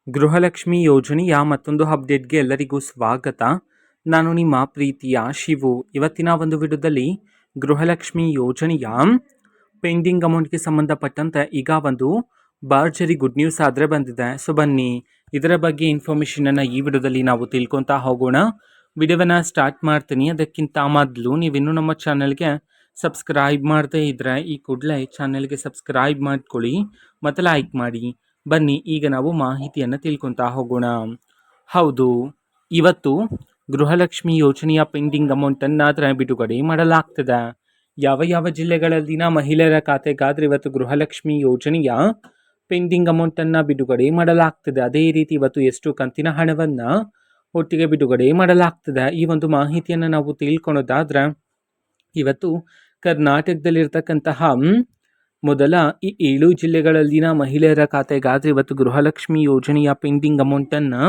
ಗೃಹಲಕ್ಷ್ಮಿ ಯೋಜನೆಯ ಮತ್ತೊಂದು ಅಪ್ಡೇಟ್ಗೆ ಎಲ್ಲರಿಗೂ ಸ್ವಾಗತ. ನಾನು ನಿಮ್ಮ ಪ್ರೀತಿಯ ಶಿವು. ಇವತ್ತಿನ ಒಂದು ವಿಡಿಯೋದಲ್ಲಿ ಗೃಹಲಕ್ಷ್ಮಿ ಯೋಜನೆಯ ಪೆಂಡಿಂಗ್ ಅಮೌಂಟ್ಗೆ ಸಂಬಂಧಪಟ್ಟಂತೆ ಈಗ ಒಂದು ಭರ್ಜರಿ ಗುಡ್ ನ್ಯೂಸ್ ಆದರೆ ಬಂದಿದೆ. ಸೊ ಬನ್ನಿ ಇದರ ಬಗ್ಗೆ ಇನ್ಫಾರ್ಮೇಷನನ್ನು ಈ ವಿಡಿಯೋದಲ್ಲಿ ನಾವು ತಿಳ್ಕೊತಾ ಹೋಗೋಣ. ವಿಡಿಯೋವನ್ನು ಸ್ಟಾರ್ಟ್ ಮಾಡ್ತೀನಿ. ಅದಕ್ಕಿಂತ ಮೊದಲು ನೀವಿನ್ನೂ ನಮ್ಮ ಚಾನಲ್ಗೆ ಸಬ್ಸ್ಕ್ರೈಬ್ ಮಾಡದೇ ಇದ್ದರೆ ಈ ಕೂಡಲೇ ಚಾನಲ್ಗೆ ಸಬ್ಸ್ಕ್ರೈಬ್ ಮಾಡ್ಕೊಳ್ಳಿ ಮತ್ತು ಲೈಕ್ ಮಾಡಿ. ಬನ್ನಿ ಈಗ ನಾವು ಮಾಹಿತಿಯನ್ನು ತಿಳ್ಕೊತಾ ಹೋಗೋಣ. ಹೌದು, ಇವತ್ತು ಗೃಹಲಕ್ಷ್ಮಿ ಯೋಜನೆಯ ಪೆಂಡಿಂಗ್ ಅಮೌಂಟನ್ನು ಬಿಡುಗಡೆ ಮಾಡಲಾಗ್ತದೆ. ಯಾವ ಯಾವ ಜಿಲ್ಲೆಗಳಲ್ಲಿನ ಮಹಿಳೆಯರ ಖಾತೆಗಾದರೆ ಇವತ್ತು ಗೃಹಲಕ್ಷ್ಮಿ ಯೋಜನೆಯ ಪೆಂಡಿಂಗ್ ಅಮೌಂಟನ್ನು ಬಿಡುಗಡೆ ಮಾಡಲಾಗ್ತದೆ. ಅದೇ ರೀತಿ ಇವತ್ತು ಎಷ್ಟು ಕಂತಿನ ಹಣವನ್ನು ಒಟ್ಟಿಗೆ ಬಿಡುಗಡೆ ಮಾಡಲಾಗ್ತದೆ ಈ ಒಂದು ಮಾಹಿತಿಯನ್ನು ನಾವು ತಿಳ್ಕೊಳೋದಾದ್ರೆ, ಇವತ್ತು ಕರ್ನಾಟಕದಲ್ಲಿರ್ತಕ್ಕಂತಹ ಮೊದಲ ಈ 7 ಜಿಲ್ಲೆಗಳಲ್ಲಿನ ಮಹಿಳೆಯರ ಖಾತೆಗಾದರೆ ಇವತ್ತು ಗೃಹಲಕ್ಷ್ಮಿ ಯೋಜನೆಯ ಪೆಂಡಿಂಗ್ ಅಮೌಂಟನ್ನು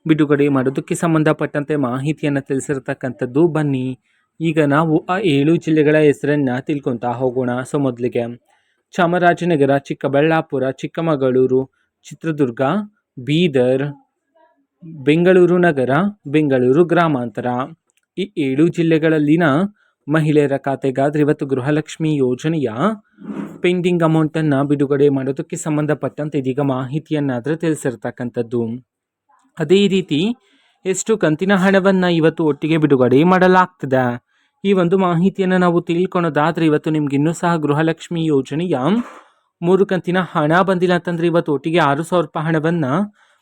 ಬಿಡುಗಡೆ ಮಾಡೋದಕ್ಕೆ ಸಂಬಂಧಪಟ್ಟಂತೆ ಮಾಹಿತಿಯನ್ನು ತಿಳಿಸಿರ್ತಕ್ಕಂಥದ್ದು. ಬನ್ನಿ ಈಗ ನಾವು ಆ 7 ಜಿಲ್ಲೆಗಳ ಹೆಸರನ್ನು ತಿಳ್ಕೊತಾ ಹೋಗೋಣ. ಸೊ ಮೊದಲಿಗೆ ಚಾಮರಾಜನಗರ, ಚಿಕ್ಕಬಳ್ಳಾಪುರ, ಚಿಕ್ಕಮಗಳೂರು, ಚಿತ್ರದುರ್ಗ, ಬೀದರ್, ಬೆಂಗಳೂರು ನಗರ, ಬೆಂಗಳೂರು ಗ್ರಾಮಾಂತರ, ಈ 7 ಜಿಲ್ಲೆಗಳಲ್ಲಿನ ಮಹಿಳೆಯರ ಖಾತೆಗಾದರೆ ಇವತ್ತು ಗೃಹಲಕ್ಷ್ಮಿ ಯೋಜನೆಯ ಪೆಂಡಿಂಗ್ ಅಮೌಂಟನ್ನು ಬಿಡುಗಡೆ ಮಾಡೋದಕ್ಕೆ ಸಂಬಂಧಪಟ್ಟಂತೆ ಇದೀಗ ಮಾಹಿತಿಯನ್ನಾದರೆ ತಿಳಿಸಿರ್ತಕ್ಕಂಥದ್ದು. ಅದೇ ರೀತಿ ಎಷ್ಟು ಕಂತಿನ ಹಣವನ್ನು ಇವತ್ತು ಒಟ್ಟಿಗೆ ಬಿಡುಗಡೆ ಮಾಡಲಾಗ್ತದೆ ಈ ಒಂದು ಮಾಹಿತಿಯನ್ನು ನಾವು ತಿಳ್ಕೊಳೋದಾದರೆ, ಇವತ್ತು ನಿಮ್ಗೆ ಇನ್ನೂ ಸಹ ಗೃಹಲಕ್ಷ್ಮಿ ಯೋಜನೆಯ 3 ಕಂತಿನ ಹಣ ಬಂದಿಲ್ಲ ಅಂತಂದರೆ ಇವತ್ತು ಒಟ್ಟಿಗೆ 6,000 ರೂಪಾಯಿ ಹಣವನ್ನು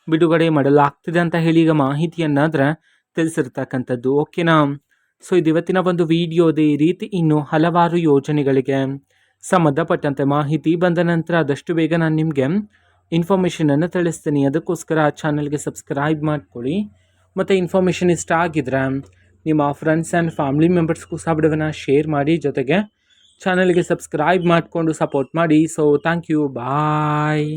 ಬಿಡುಗಡೆ ಮಾಡಲಾಗ್ತಿದೆ ಅಂತ ಹೇಳಿ ಈಗ ಮಾಹಿತಿಯನ್ನಾದರೆ ತಿಳಿಸಿರ್ತಕ್ಕಂಥದ್ದು. ಓಕೆನಾ? ಸೊ ಇದು ಇವತ್ತಿನ ಒಂದು ವಿಡಿಯೋ. ಅದೇ ರೀತಿ ಇನ್ನು ಹಲವಾರು ಯೋಜನೆಗಳಿಗೆ ಸಂಬಂಧಪಟ್ಟಂತೆ ಮಾಹಿತಿ ಬಂದ ನಂತರ ಆದಷ್ಟು ಬೇಗ ನಾನು ನಿಮಗೆ ಇನ್ಫಾರ್ಮೇಷನನ್ನು ತಿಳಿಸ್ತೀನಿ. ಅದಕ್ಕೋಸ್ಕರ ಆ ಚಾನಲ್ಗೆ ಸಬ್ಸ್ಕ್ರೈಬ್ ಮಾಡ್ಕೊಳ್ಳಿ ಮತ್ತು ಇನ್ಫಾರ್ಮೇಷನ್ ಇಷ್ಟ ಆಗಿದ್ರೆ ನಿಮ್ಮ ಫ್ರೆಂಡ್ಸ್ ಆ್ಯಂಡ್ ಫ್ಯಾಮಿಲಿ ಮೆಂಬರ್ಸ್ಗೂ ಸಹ ವಿಡಿಯೋವನ್ನು ಶೇರ್ ಮಾಡಿ, ಜೊತೆಗೆ ಚಾನಲ್ಗೆ ಸಬ್ಸ್ಕ್ರೈಬ್ ಮಾಡಿಕೊಂಡು ಸಪೋರ್ಟ್ ಮಾಡಿ. So thank you, bye.